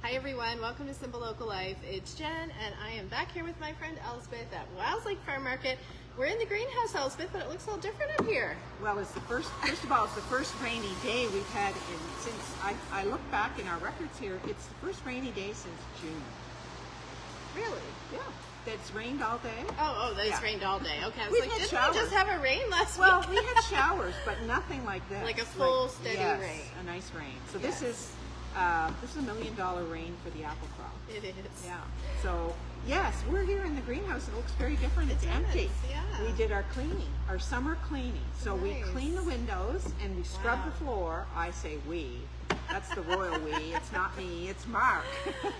Hi everyone, welcome to Simple Local Life. It's Jen and I am back here with my friend Elspeth at Wile's Lake Farm Market. We're in the greenhouse, Elspeth, but it looks a little different up here. Well, it's the first of all, it's the first rainy day we've had since I look back in our records here, it's the first rainy day since June. Really? Yeah. It's rained all day. Oh, it's rained all day. Okay, I was We've like, had didn't showers. we just have a rain last Well, week? we had showers, but nothing like this. Like a full, steady rain. A nice rain. So Yes. this is $1 million rain for the apple crop. It is. Yeah. So yes, we're here in the greenhouse. It looks very different. It's empty. Yeah. We did our cleaning, our summer cleaning. So we Nice. clean the windows and we scrub Wow. the floor. I say we. That's the royal we. It's not me. It's Mark.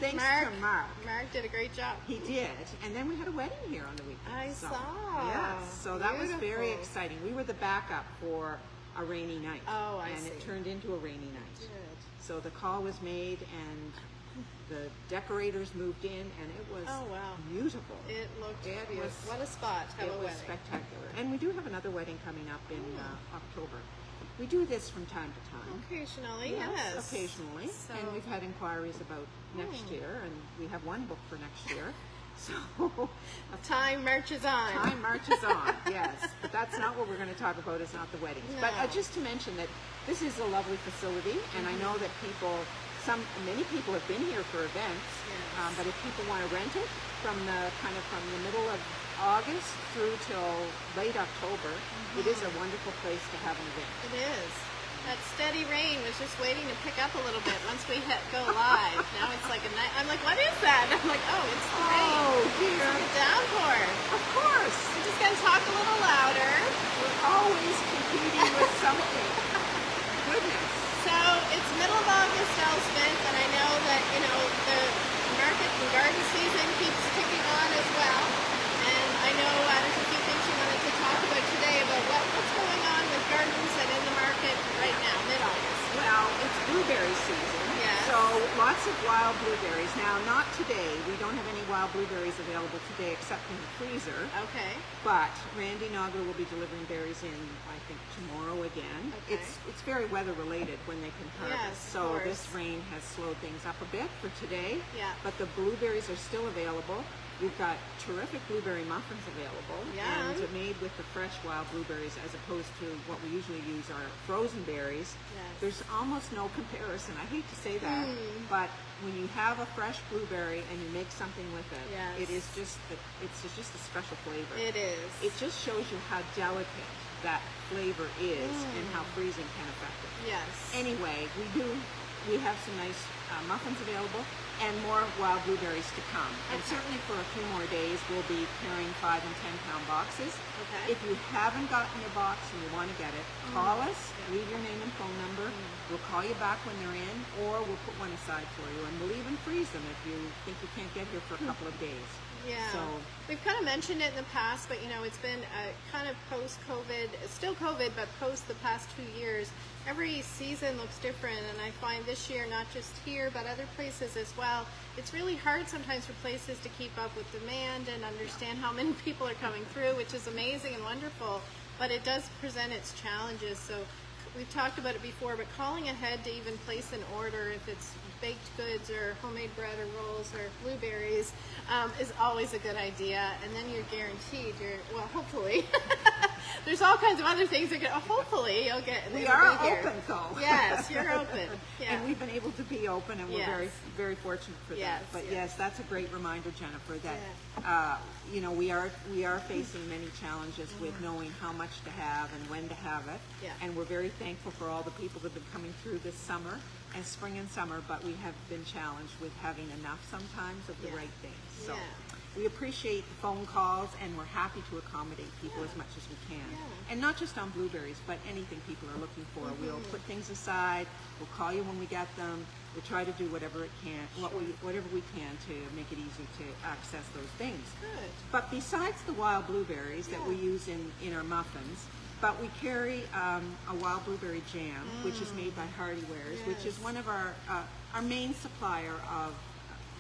Thanks to Mark. Mark did a great job. He did. And then we had a wedding here on the weekend. I so, saw. Yes. So that was very Beautiful. exciting. We were the backup for a rainy night. Oh, I and see. it turned into a rainy night. Good. So the call was made and the decorators moved in and it was beautiful. It looked It beautiful. was- What a spot to have It a was wedding. spectacular. And we do have another wedding coming up in October. We do this from time to time. Occasionally, yes. Occasionally. So- And we've had inquiries about next year, and we have one book for next year. So Time marches on. time marches on, yes. But that's not what we're going to talk about, it's not the weddings. But No. just to mention that this is a lovely facility, and I know that many people have been here for events, Yes. but if people want to rent it from the middle of August through till late October, it is a wonderful place to have an event. It is. That steady rain was just waiting to pick up a little bit once we go live. Now it's like a night. I'm like, what is that? And I'm like, oh, it's the rain. Oh dear. It's a downpour. Of course. We're just going to talk a little louder. We're always competing with something. Goodness. So it's middle of August, Elspeth, and I know that, the market and garden season keeps ticking on as well. And I know there's a few things you wanted to talk about today about what's going on with gardens and in the market right now, mid-August. Well, it's blueberry season. Yes. So lots of wild blueberries. Now, not today. We don't have any wild blueberries available today except in the freezer. Okay. But Randy Nogler will be delivering berries in, I think, tomorrow again. Okay. It's very weather related when they can harvest. Yes, of so course. this rain has slowed things up a bit for today. Yeah. But the blueberries are still available. We've got terrific blueberry muffins available, Yum. and made with the fresh wild blueberries as opposed to what we usually use are frozen berries. Yes. There's almost no comparison. I hate to say that, but when you have a fresh blueberry and you make something with it, Yes. it is it's just a special flavor. It is. It just shows you how delicate that flavor is and how freezing can affect it. Yes. Anyway, we have some nice muffins available and more wild blueberries to come. And certainly for a few more days, we'll be carrying 5 and 10 pound boxes. Okay. If you haven't gotten your box and you want to get it, call us, leave your name and phone number. We'll call you back when they're in, or we'll put one aside for you. And we'll even freeze them if you think you can't get here for a couple of days. Yeah, So we've kind of mentioned it in the past, but it's been kind of post-COVID, still COVID, but post the past 2 years. Every season looks different, and I find this year, not just here, but other places as well, it's really hard sometimes for places to keep up with demand and understand how many people are coming through, which is amazing and wonderful, but it does present its challenges. So we've talked about it before, but calling ahead to even place an order, if it's baked goods or homemade bread or rolls or blueberries, is always a good idea. And then you're guaranteed, hopefully. There's all kinds of other things that hopefully you'll get. we are open, though. Yes, you're open. Yeah. And we've been able to be open, and we're Yes. very, very fortunate for Yes, that. But yes. yes, that's a great reminder, Jennifer, that we are facing many challenges with knowing how much to have and when to have it. Yeah. And we're very thankful for all the people that have been coming through this summer and spring and summer. But we have been challenged with having enough sometimes of the right things. So. Yeah. We appreciate the phone calls, and we're happy to accommodate people as much as we can. Yeah. And not just on blueberries, but anything people are looking for. We'll put things aside. We'll call you when we get them. We'll try to do whatever we can to make it easy to access those things. Good. But besides the wild blueberries that we use in our muffins, but we carry a wild blueberry jam, which is made by Hardy Wares, which is one of our main supplier of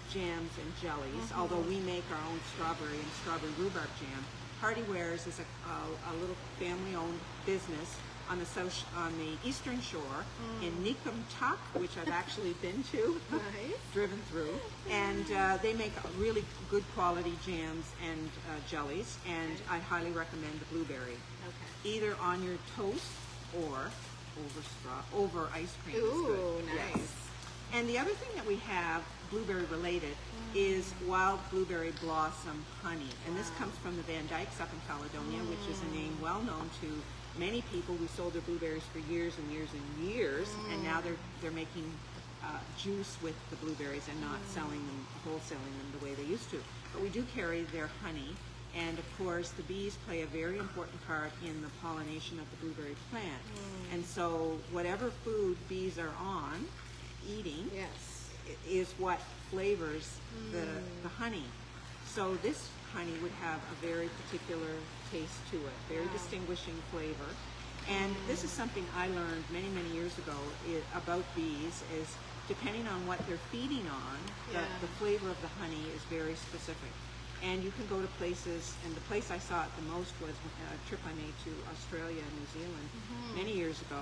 jams and jellies, although we make our own strawberry and strawberry rhubarb jam. Hardy Wares is a little family-owned business on the eastern shore in Nikumtuk, which I've actually been to, Nice. driven through, and they make really good quality jams and jellies, and I highly recommend the blueberry. Okay. Either on your toast or over ice cream. Is Ooh, good. nice. Yes. And the other thing that we have, blueberry related, is wild blueberry blossom honey. And this comes from the Van Dykes up in Caledonia, which is a name well known to many people. We sold their blueberries for years and years and years, and now they're making juice with the blueberries and not selling them, wholesaling them the way they used to. But we do carry their honey, and of course the bees play a very important part in the pollination of the blueberry plant. And so whatever food bees are on, eating, Yes. is what flavors the honey. So this honey would have a very particular taste to it, very distinguishing flavor. And this is something I learned many, many years ago about bees, is depending on what they're feeding on, the flavor of the honey is very specific. And you can go to places, and the place I saw it the most was a trip I made to Australia and New Zealand many years ago.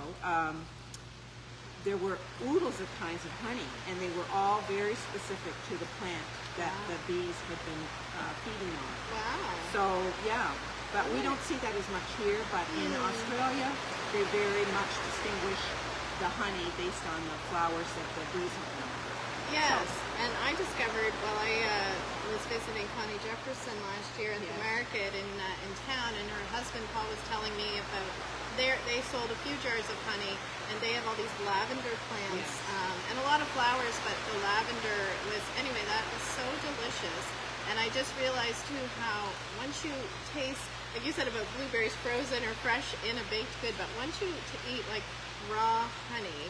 There were oodles of kinds of honey, and they were all very specific to the plant that the bees had been feeding on. Wow. So, yeah, but we don't see that as much here, but in Australia, they very much distinguish the honey based on the flowers that the bees have done. Yes, and I discovered while I was visiting Connie Jefferson last year at the market in town, and her husband Paul was telling me about they sold a few jars of honey, and they have all these lavender plants and a lot of flowers, but the lavender was, anyway, that was so delicious. And I just realized too how once you taste, like you said about blueberries frozen or fresh in a baked good, but once you eat like raw honey,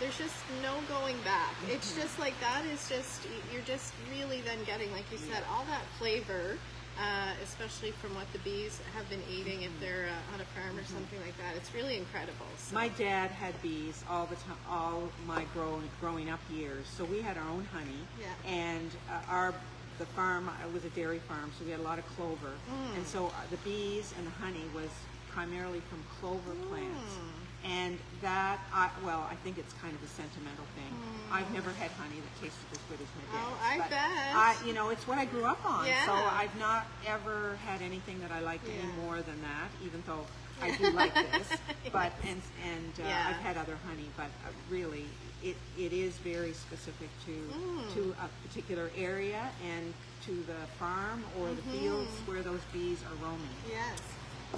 there's just no going back. It's just like that is just, you're just really then getting, like you said, all that flavor, especially from what the bees have been eating if they're on a farm or something like that. It's really incredible. So. My dad had bees all the time, all my growing up years. So we had our own honey, and the farm, it was a dairy farm, so we had a lot of clover, and so the bees and the honey was primarily from clover plants. And that, I think it's kind of a sentimental thing. I've never had honey that tasted as good as my dad's. Oh, I but bet. It's what I grew up on. Yeah. So I've not ever had anything that I liked any more than that, even though I do like this. But I've had other honey, but really, it is very specific to a particular area and to the farm or the fields where those bees are roaming. Yes.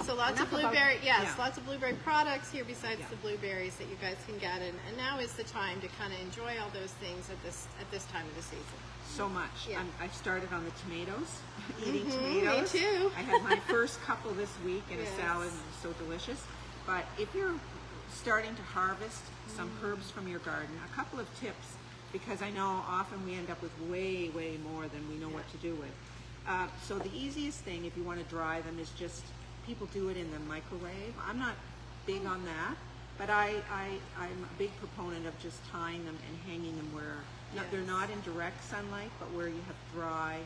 So lots of blueberry, lots of blueberry products here besides the blueberries that you guys can get, and now is the time to kind of enjoy all those things at this time of the season. So much. Yeah. I've started on the tomatoes, eating tomatoes. Me too. I had my first couple this week in a salad, and it was so delicious. But if you're starting to harvest some herbs from your garden, a couple of tips, because I know often we end up with way, way more than we know what to do with. So the easiest thing, if you want to dry them, is just, people do it in the microwave. I'm not big on that, but I'm a big proponent of just tying them and hanging them where they're not in direct sunlight, but where you have dry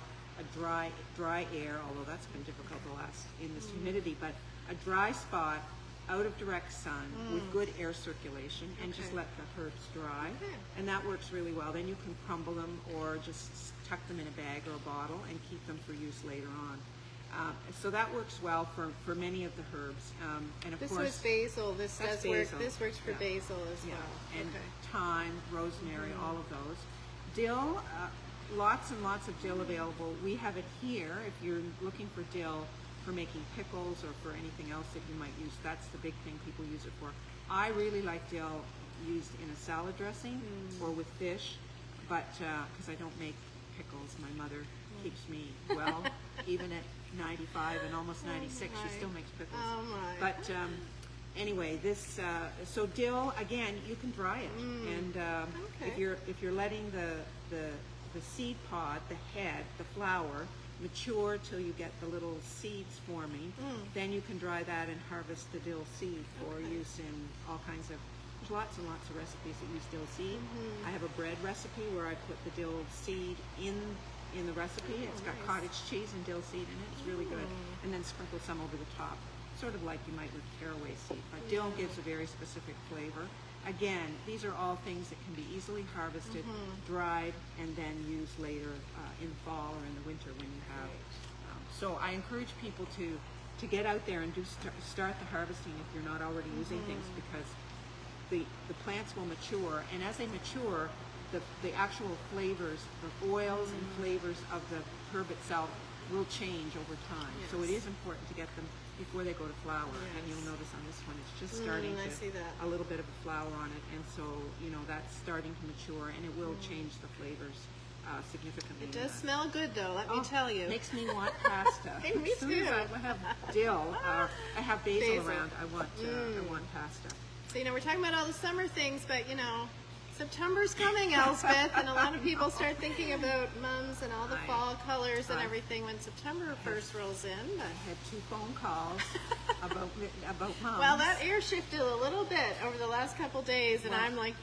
air, although that's been difficult in this humidity, but a dry spot out of direct sun with good air circulation, and just let the herbs dry. And that works really well. Then you can crumble them or just tuck them in a bag or a bottle and keep them for use later on. So that works well for many of the herbs. And of this course, was basil. This does basil. work. This works for basil as well. And thyme, rosemary, all of those. Dill, lots and lots of dill available. We have it here. If you're looking for dill for making pickles or for anything else that you might use, that's the big thing people use it for. I really like dill used in a salad dressing or with fish, but because I don't make pickles, my mother keeps me well, even at 95 and almost 96, she still makes pickles. Oh my. But anyway, this so dill, again, you can dry it, and if you're letting the seed pod, the head, the flower, mature till you get the little seeds forming, then you can dry that and harvest the dill seed for use in all kinds of. There's lots and lots of recipes that use dill seed. I have a bread recipe where I put the dill seed in the recipe. It's got cottage cheese and dill seed in it. It's really good. And then sprinkle some over the top. sort of like you might with caraway seed, but dill gives a very specific flavor. Again, these are all things that can be easily harvested, dried, and then used later in fall or in the winter when you have. So I encourage people to get out there and start the harvesting if you're not already using things, because the plants will mature, and as they mature, the actual flavors, the oils and flavors of the herb itself will change over time. Yes. So it is important to get them before they go to flower. And you'll notice on this one, it's just starting I see that. a little bit of a flower on it, and so that's starting to mature, and it will change the flavors significantly. It does smell good, though. Let me tell you. Makes me want pasta. Hey, me As soon as too. I have dill, I have basil Basil. around. I want pasta. So, we're talking about all the summer things, but, September's coming, Elspeth, and a lot of people start thinking about mums and all the fall colors and everything when September first rolls in. But I had 2 phone calls about mums. well, that air shifted a little bit over the last couple days, and I'm like,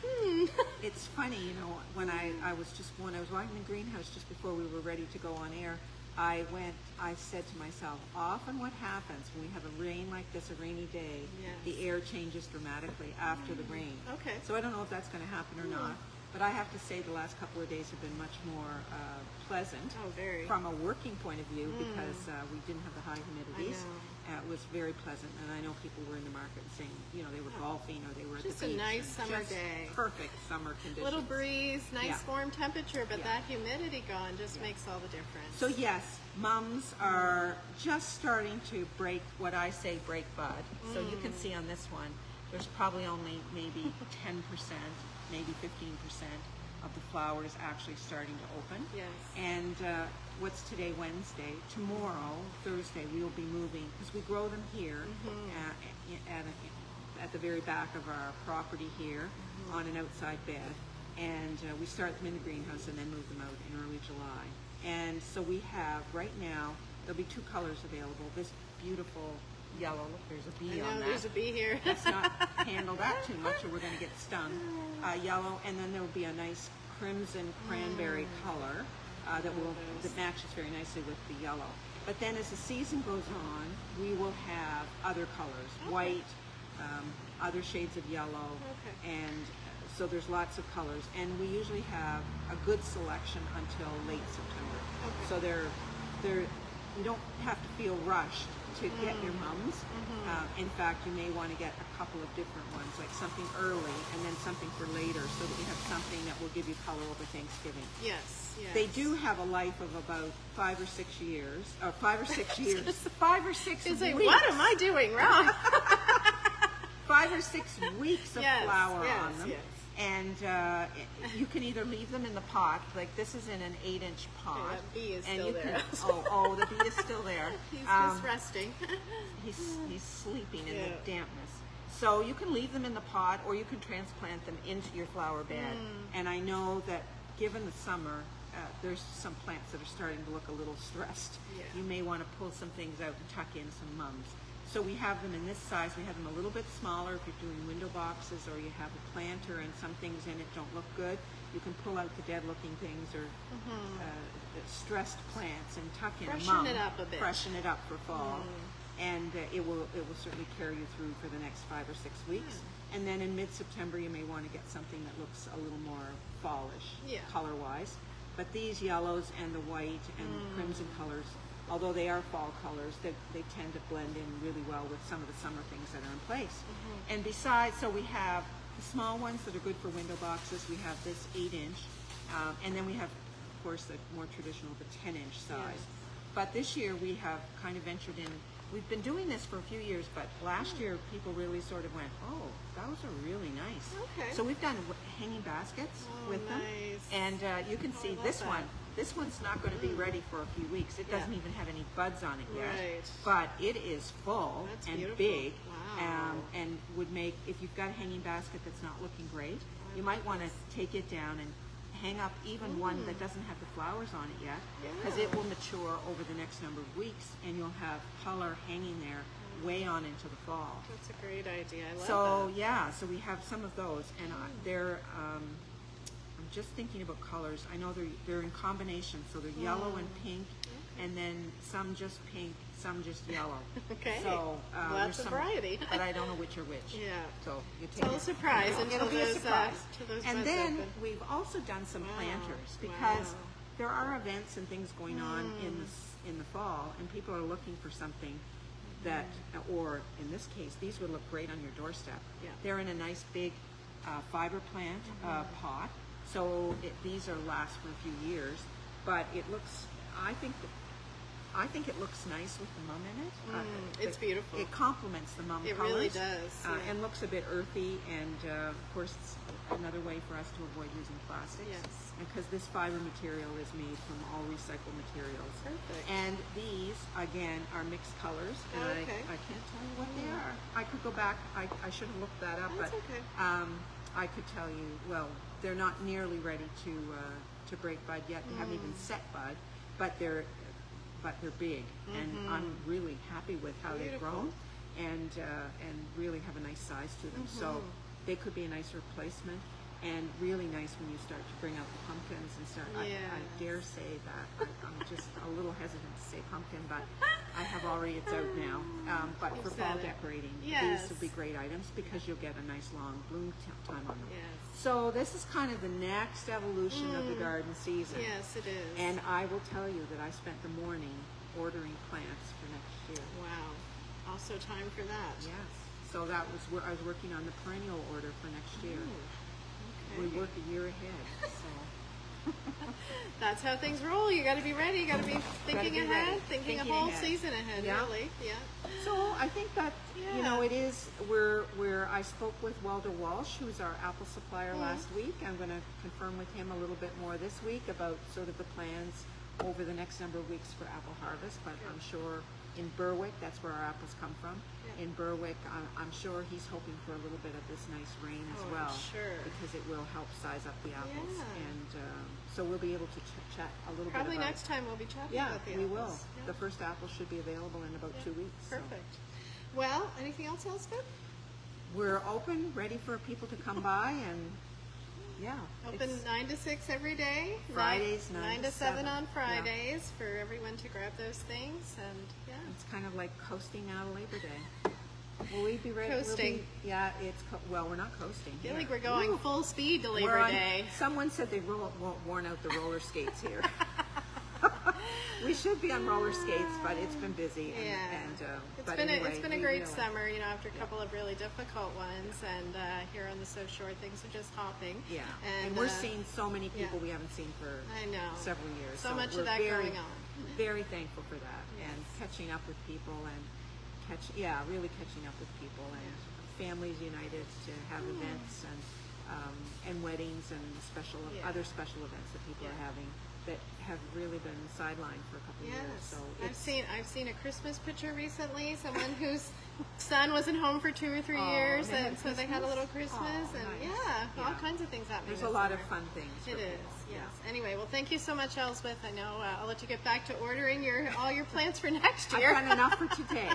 It's funny, when I was walking the greenhouse just before we were ready to go on air, I said to myself, often what happens when we have a rain like this, a rainy day, the air changes dramatically after the rain. Okay. So I don't know if that's going to happen or not, but I have to say the last couple of days have been much more pleasant from a working point of view, because we didn't have the high humidities. It was very pleasant, and I know people were in the market saying, they were golfing or they were at just the beach. a nice summer day. Perfect summer conditions. Little breeze, nice warm temperature, but that humidity gone just makes all the difference. So yes, mums are just starting to break bud. So you can see on this one, there's probably only maybe 10%, maybe 15% of the flowers actually starting to open. Yes. And what's today, Wednesday? Tomorrow, Thursday, we will be moving, because we grow them here at the very back of our property here on an outside bed. And we start them in the greenhouse and then move them out in early July. And so we have, right now, there'll be 2 colors available. This beautiful yellow, look, there's a bee on that. There's a bee here. Let's not handle that too much or we're going to get stung. Yellow, and then there will be a nice crimson cranberry color that matches very nicely with the yellow. But then as the season goes on, we will have other colors, white, other shades of yellow, and so there's lots of colors. And we usually have a good selection until late September. So you don't have to feel rushed to get your mums. In fact, you may want to get a couple of different ones, like something early and then something for later, so that you have something that will give you color over Thanksgiving. Yes. They do have a life of about 5 or 6 years, or 5 or 6 years, 5 or 6 It's weeks. like, what am I doing wrong? 5 or 6 weeks of flower on them. Yes. And you can either leave them in the pot, like this is in an 8-inch pot. Okay, that bee is and still you there. Can, the bee is still there. He's just resting. He's sleeping in the dampness. So you can leave them in the pot, or you can transplant them into your flower bed. And I know that given the summer, there's some plants that are starting to look a little stressed. You may want to pull some things out and tuck in some mums. So we have them in this size. We have them a little bit smaller if you're doing window boxes, or you have a planter and some things in it don't look good. You can pull out the dead-looking things or stressed plants and tuck in a mum. Freshen it up a bit. Freshen it up for fall. And it will certainly carry you through for the next 5 or 6 weeks. And then in mid-September, you may want to get something that looks a little more fallish, color-wise. But these yellows and the white and crimson colors, although they are fall colors, they tend to blend in really well with some of the summer things that are in place. And besides, so we have the small ones that are good for window boxes. We have this 8-inch, and then we have, of course, the more traditional, the 10-inch size. But this year we have kind of ventured in. We've been doing this for a few years, but last year people really sort of went, oh, those are really nice. Okay. So we've done hanging baskets with them. And you can see this one. This one's not going to be ready for a few weeks. It doesn't even have any buds on it yet. But it is full and big. Wow. And would make, if you've got a hanging basket that's not looking great, you might want to take it down and hang up even one that doesn't have the flowers on it yet, because it will mature over the next number of weeks, and you'll have color hanging there way on into the fall. That's a great idea. I love So that. so we have some of those, and they're. I'm just thinking about colors. I know they're in combination, so they're yellow and pink, and then some just pink, some just yellow. Okay. So Lots there's of some, variety. but I don't know which are which. Yeah. So you It's take all a it. surprise until It'll be a those, surprise. till those And buds then open. we've also done some Wow. planters because Wow. there are events and things going on in the fall, and people are looking for something that, or in this case, these would look great on your doorstep. Yeah. They're in a nice big fiber plant pot, so these are last for a few years. But it looks, I think it looks nice with the mum in it. It's beautiful. It complements the mum It colors. really does, yeah. And looks a bit earthy, and of course it's another way for us to avoid using plastics. Yes. And because this fiber material is made from all recycled materials. Perfect. And these, again, are mixed colors. And Okay. I can't tell you what they are. I could go back. I should have looked that up. That's but okay. I could tell you, well, they're not nearly ready to break bud yet. They haven't even set bud, but they're big, and I'm really happy with how they've grown, and really have a nice size to them. So they could be a nice replacement, and really nice when you start to bring out the pumpkins and start. I dare say that I'm just a little hesitant to say pumpkin, but I have already. It's out now. But for fall decorating, these would be great items because you'll get a nice long bloom time on them. Yes. So this is kind of the next evolution of the garden season. Yes, it is. And I will tell you that I spent the morning ordering plants for next year. Wow. Also time for that. Yes. So that was where I was working on the perennial order for next year. Okay. We work a year ahead. So That's how things roll. You got to be ready. You got to be thinking be ahead, ready. thinking a Thinking whole ahead. season ahead. Yeah. Really, yeah. So I think that you Yeah. know it is where I spoke with Walter Walsh, who's our apple supplier last week. I'm going to confirm with him a little bit more this week about sort of the plans over the next number of weeks for apple harvest. But I'm sure in Berwick, that's where our apples come from. Yeah. In Berwick, I'm sure he's hoping for a little bit of this nice rain as Oh, well, sure. because it will help size up the apples. Yeah. And so we'll be able to chat a little Probably bit about. next time we'll be chatting Yeah, about the we apples. will. Yeah. The first apple should be available in about 2 weeks. so. Perfect. Well, anything else, Elspeth? We're open, ready for people to come by, and Open it's 9 to 6 every day. Fridays, 9 to 7 on Fridays for everyone to grab those things. And It's kind of like coasting out of Labor Day. Will we be ready? Coasting. It's well, we're not coasting. I feel here. like we're going Woo. full speed to We're Labor on- Day. Someone said they worn out the roller skates here. We should be on roller skates, but it's been busy. It's been a great summer, you know, after a couple of really difficult ones, and here on the So Shore, things are just hopping. Yeah, and we're seeing so many people yeah. we haven't seen for I know. several years. So much we're of that very, going on. Very thankful for that, and Yes. catching up with people, and really catching up with people, and families united to have events and weddings and other special events that people are having that have really been sidelined for a couple of years. Yes, So I've seen a Christmas picture recently. Someone whose son wasn't home for 2 or 3 Oh, years, they had and so they had a Christmas? little Christmas, Oh, and nice. all Yeah. kinds of things happening. there's a this lot of summer. fun things. for It is, people. yes. Yeah. Anyway, well, thank you so much, Elspeth. I know I'll let you get back to ordering all your plants for next year. I've done enough for today.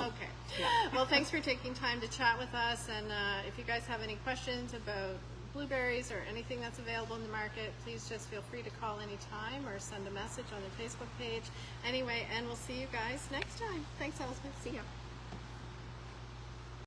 Okay. Yeah. Well, thanks for taking time to chat with us. And if you guys have any questions about blueberries or anything that's available in the market, please just feel free to call anytime or send a message on the Facebook page. Anyway, and we'll see you guys next time. Thanks, Elspeth. See ya.